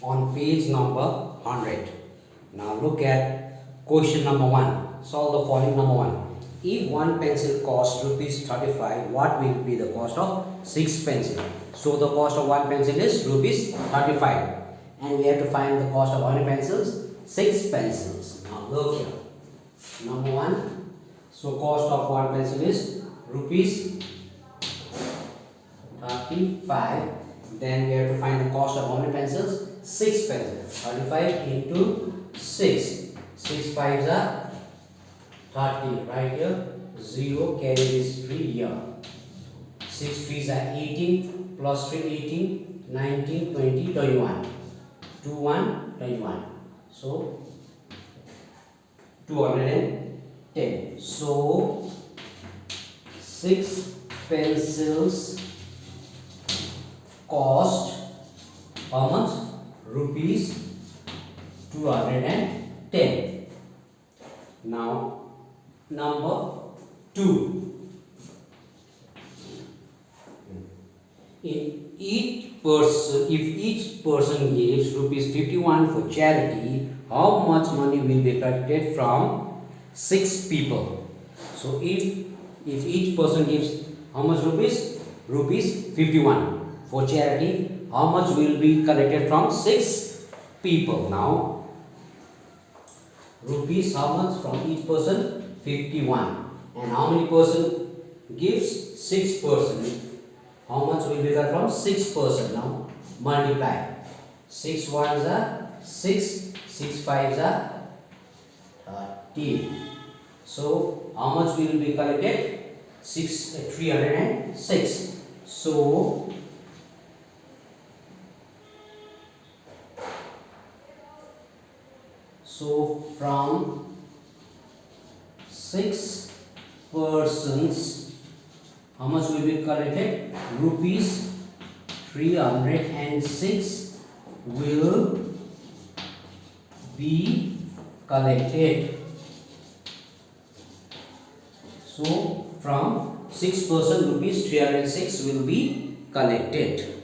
on page number 100. Now look at question number 1. Solve the following. Number 1. If one pencil costs rupees 35, what will be the cost of 6 pencils? So the cost of one pencil is rupees 35. And we have to find the cost of how many pencils? 6 pencils. Now look here. Number 1. So cost of one pencil is rupees 35. Then we have to find the cost of how many pencils? 6 pencils. 35 into 6. 6 5s are 30. Right here. 0. Carry this 3 here. 6 3s are 18. Plus 3 18. 19 20 21. 2 1 21. So 210. So 6 pencils cost how much? Rupees 210. Now number 2. In each person, if each person gives rupees 51 for charity, how much money will be collected from 6 people? So if each person gives how much rupees? Rupees 51 for charity, how much will be collected from 6 people? Now rupees how much from each person? 51. And how many person gives? 6 person. How much will be got from 6 person? Now multiply. 6 ones are 6, 6 fives are 30. So how much will be collected? 306. So from 6 persons, how much will be collected? Rupees 306 will be collected. So from 6 person, rupees 306 will be collected.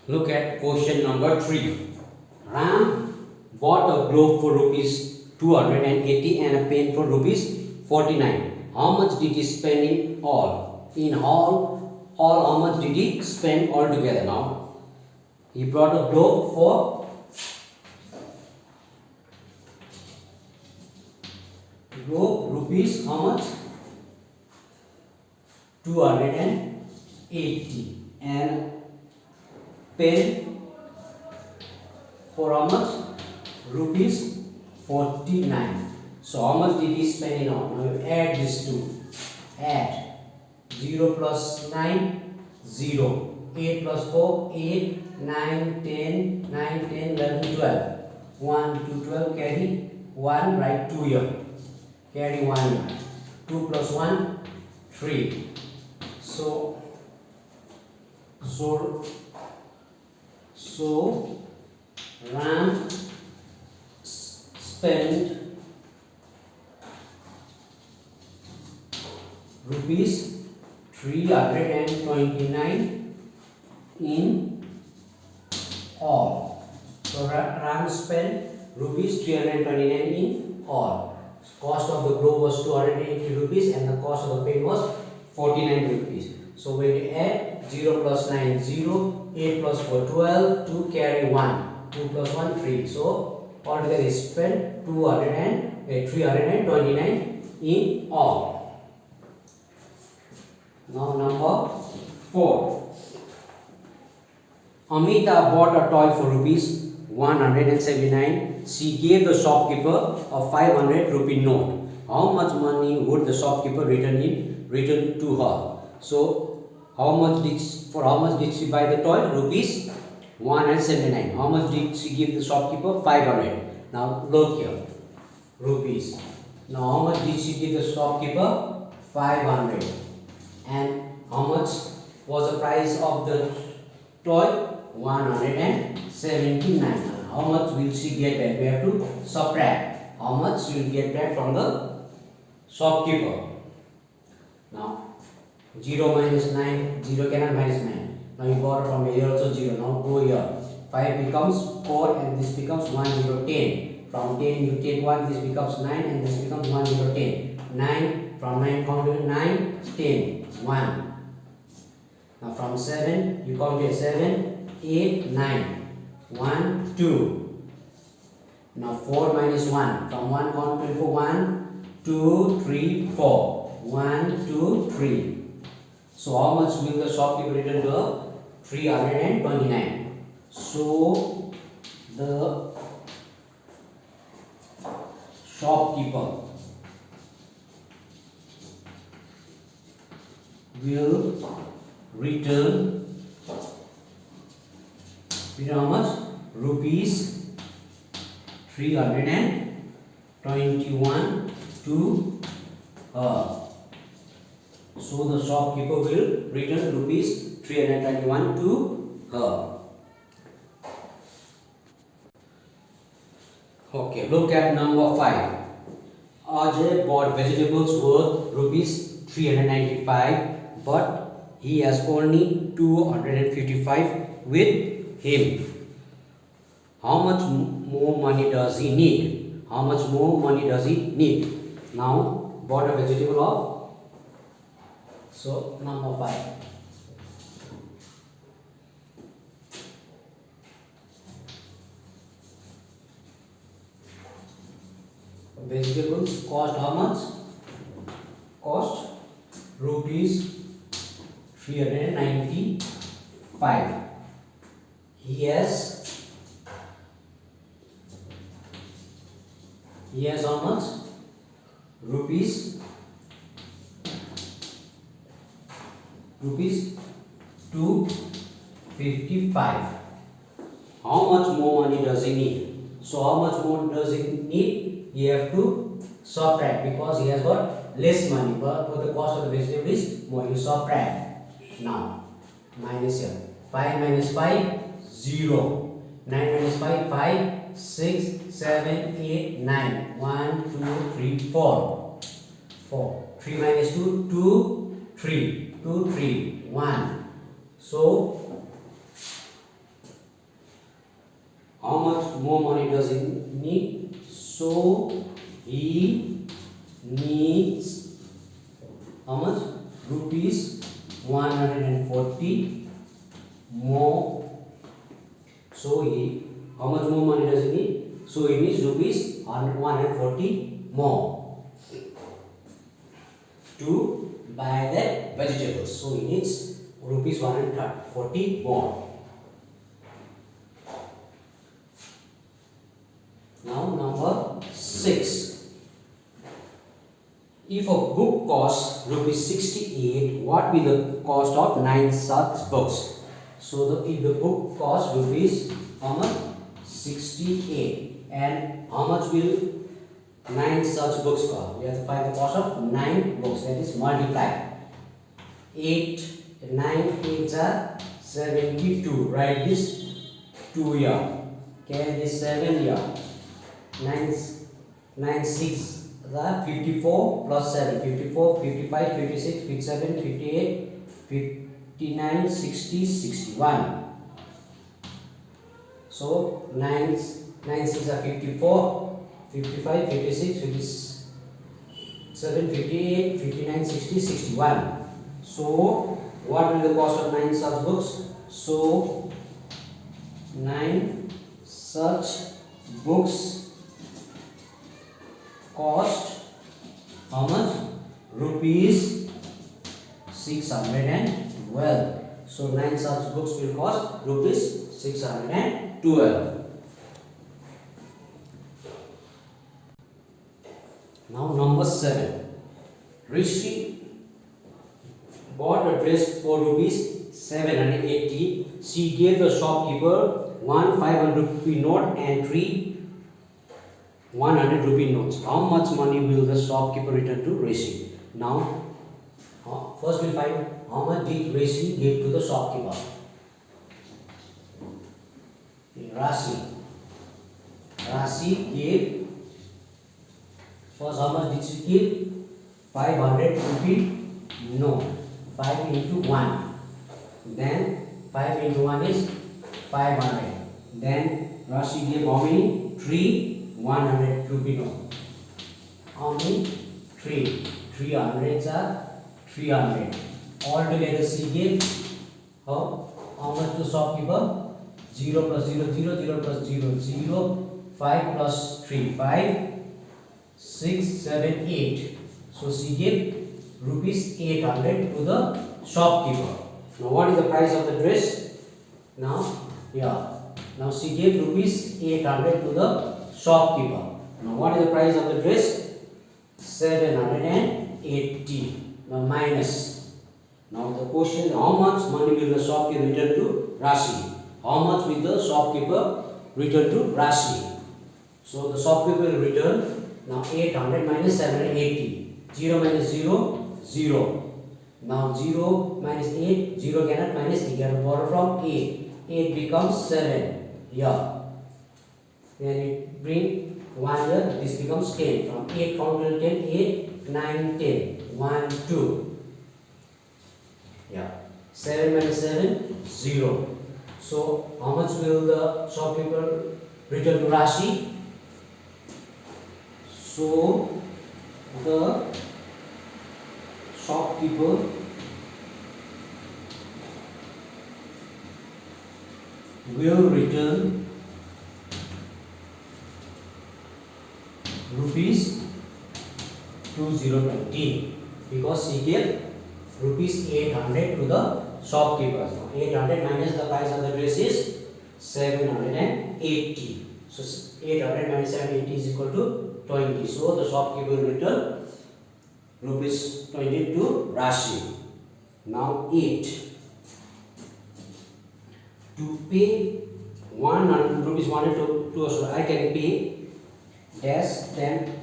Look at question number 3. Ram bought a glove for rupees 280 and a pen for rupees 49. How much did he spend in all? In all how much did he spend altogether? Now he brought a glove for rupees how much? 280 and pen for how much? Rupees 49. So how much did he spend in all? Now you add these two. Add 0 plus 9 0. 8 plus 4 8 9 10 9 10 11 12. 1 2 12 carry 1 write 2 here. Carry 1 here. 2 plus 1 3. So Ram spent rupees 329 in all. So Ram spent rupees 329 in all. Cost of the glove was 280 rupees and the cost of the pen was 49 rupees. So when you add 0 plus 9 0, 8 plus 4 12, 2 carry 1, 2 plus 1 3. So altogether is spent 329 in all. Now number 4. Amita bought a toy for rupees 179. She gave the shopkeeper a 500 rupee note. How much money would the shopkeeper return to her? So how much did she buy the toy? Rupees 179. How much did she give the shopkeeper? 500. Now look here. Rupees. Now how much did she give the shopkeeper? 500. And how much was the price of the toy? 179. How much will she get back? We have to subtract. How much she will get back from the shopkeeper? Now 0 minus 9, 0 cannot minus 9. Now you borrow from here also 0. Now go here. 5 becomes 4 and this becomes 1, 0, 10. From 10 you take 1, this becomes 9 and this becomes 1, 0, 10. 9, from 9 count to 9, 10, 1. Now from 7 you count here 7, 8, 9. 1, 2. Now 4 minus 1. From 1 count to 1, 2, 3, 4. 1, 2, 3. So how much will the shopkeeper return to her? 329. So the shopkeeper will return how much? Rupees 321 to her. So the shopkeeper will return rupees 321 to her. Okay, look at number 5. Ajay bought vegetables worth rupees 395, but he has only 255 with him. How much more money does he need? How much more money does he need? Now, bought a vegetable of, so number 5. Vegetables cost how much? Cost rupees 395. He has how much? Rupees 255. How much more money does he need? So how much more does he need? He have to subtract because he has got less money, but for the cost of the vegetable is more. You subtract. Now minus here. 5 minus 5, 0. 9 minus 5, 5, 6, 7, 8, 9. 1, 2, 3, 4. 4. 3 minus 2, 2, 3. 2, 3, 1. So how much more money does he need? So he needs how much? Rupees 140 more. So how much more money does he need? So he needs rupees 140 more to buy the vegetables. So he needs rupees 140 more. Now number 6. If a book costs rupees 68, what will the cost of 9 such books? So if the book costs rupees how much? 68, and how much will 9 such books cost? We have to find the cost of 9 books, that is multiply. 8, 9, 8 are 72. Write this 2 here. Carry this 7 here. 9, 6 are 54 plus 7. 54, 55, 56, 57, 58, 59, 60, 61. So 9, 6 are 54, 55, 56, 57, 58, 59, 60, 61. So what will the cost of 9 such books? So 9 such books cost how much? Rupees 612. So 9 such books will cost rupees 612. Now number 7. Rishi bought a dress for rupees 780. She gave the shopkeeper 1 500 rupee note and 3 100 rupee notes. How much money will the shopkeeper return to Rishi? Now, first we'll find how much did Rishi give to the shopkeeper. Rashi gave, first how much did she give? 500 rupee note. 5 into 1. Then 5 into 1 is 500. Then Rashi gave how many? 3 100 rupee note. How many? 3. 300s are 300. Altogether she gave how much to shopkeeper? 0 plus 0, 0, 0 plus 0, 0, 5 plus 3, 5, 6, 7, 8. So she gave rupees 800 to the shopkeeper. Now what is the price of the dress? Now she gave rupees 800 to the shopkeeper. Now what is the price of the dress? 780. Now minus. Now the question, how much money will the shopkeeper return to Rashi? How much will the shopkeeper return to Rashi? So the shopkeeper will return now 800 minus 780. 0 minus 0, 0. Now 0 minus 8, 0 cannot minus 8. Cannot borrow from 8. 8 becomes 7. Yeah. Then it bring 1 here. This becomes 10. From 8 count till 10. 8, 9, 10. 1, 2. Yeah. 7 minus 7, 0. So how much will the shopkeeper return to Rashi? So the shopkeeper will return rupees 2020 because he gave rupees 800 to the shopkeeper. So 800 minus the price of the dress is 780. So 800 minus 780 is equal to 20. So the shopkeeper will return rupees 20 to Rashi. Now 8. To pay 100 rupees 100 to us, I can pay dash then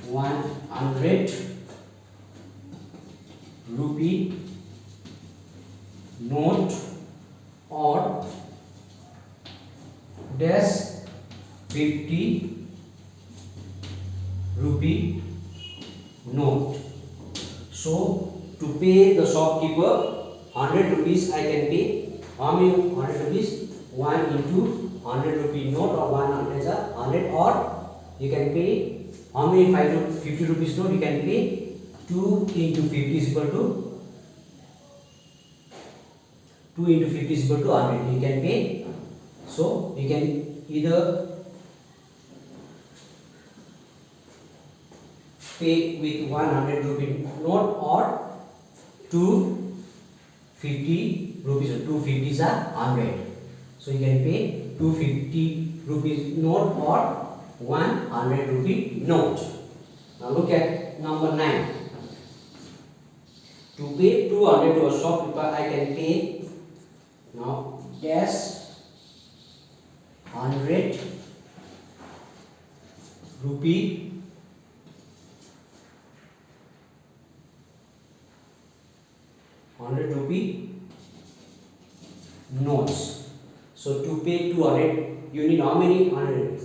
100 rupee note or dash 50 rupee note. So to pay the shopkeeper 100 rupees I can pay. How many 100 rupees? 1 into 100 rupee note or 100 is a 100, or you can pay how many 5 to 50 rupees note you can pay 2 into 50 is equal to 2 into 50 is equal to 100 you can pay. So you can either pay with 100 rupee note or 250 rupees. 250s are 100. So you can pay 250 rupees note or 100 rupee note. Now look at number 9. To pay 200 to a shopkeeper I can pay now dash 100 rupee notes. So to pay 200 you need how many 100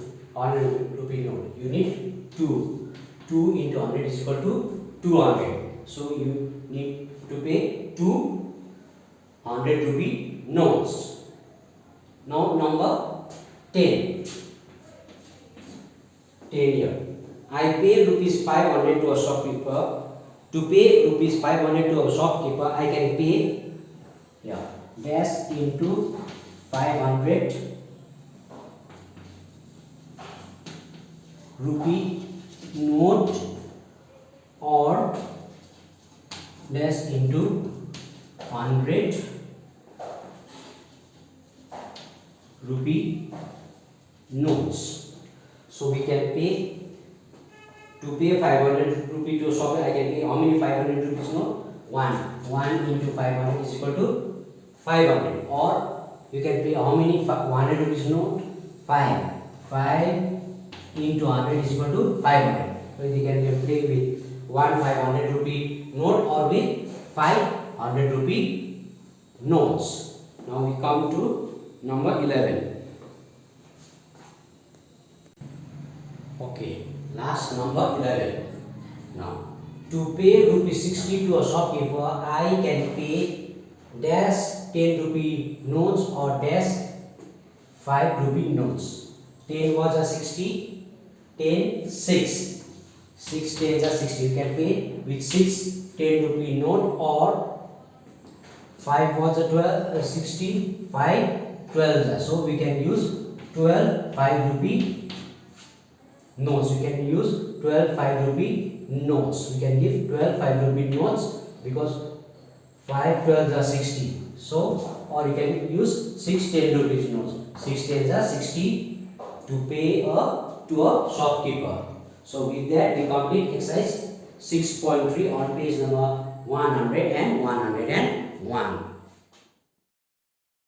rupee note? You need 2. 2 into 100 is equal to 200. So you need to pay 200 rupee notes. Now number 10. 10 here. I pay rupees 500 to a shopkeeper. To pay rupees 500 to a shopkeeper I can pay dash into 500 rupee note or dash into 100 rupee notes. So we can pay, to pay 500 rupee to a shopkeeper I can pay how many 500 rupees note? 1 into 500 is equal to 500, or you can pay how many 100 rupees note? 5 into 100 is equal to 500. So you can pay with 500 rupee note or with 500 rupee notes. Now we come to number 11. Okay, last number 11. Now To pay rupees 60 to a shopkeeper, I can pay dash 10 rupee notes or dash 5 rupee notes. 10 was a 60, 10, 6. 6 10s are 60. You can pay with 6 10 rupee note, or 5 was a 12, 60, 5 12. So we can use 12 5 rupee notes. We can use 12 5 rupee notes. We can give 12 5 rupee notes because 5 12s are 60. So, or you can use 6 10 rupees notes. 6 10s are 60 to pay to a shopkeeper. So with that we complete exercise 6.3 on page number 100 and 101.